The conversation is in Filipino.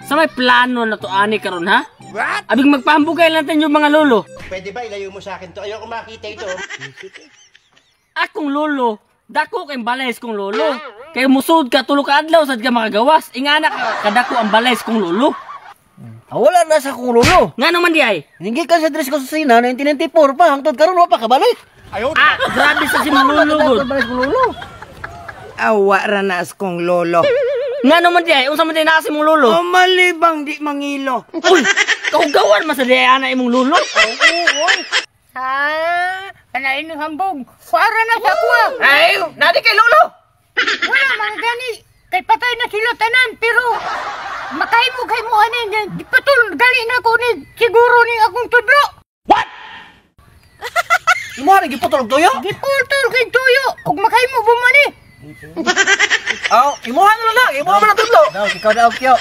Sa may plano na to ani karon ha? What? Abig magpahambugay natin yung mga lolo. Pwede ba ilayo mo sa akin to? Ayoko makita ito. Akong lolo, dako kay balays kong lolo. Kay musud ka tulo ka adlaw sad ka makagawas. Ingana ka kadako ang balays kong lolo. Wala na sa kong lolo. Nga naman di ay. Hindi ka sa dress ko sa sina 1994 pa hangtod karon wa pa kabalik. Grabe sa si mga lolo gud. Awa ranas kong lolo. Nga naman di ay, unsa man di naa si mong lolo? O malibang di mangilo. Uy, kaugawan man sa di ay ana imong lolo. Ha? Kanain ng hambog. Para na sa kuha. Ay, nadi kay lolo. Wala mga gani. Kay patay na sila tanan. Pero makaimog kay mo anin. Di patul gali na ko ni siguro ni akong tudlo. Imo ra giputol og toyo? Giputol kay tuyo. Ug makaimog bumani. Aw, imo na lang. Imo man na tudlo. Daw ikaw daw kyo.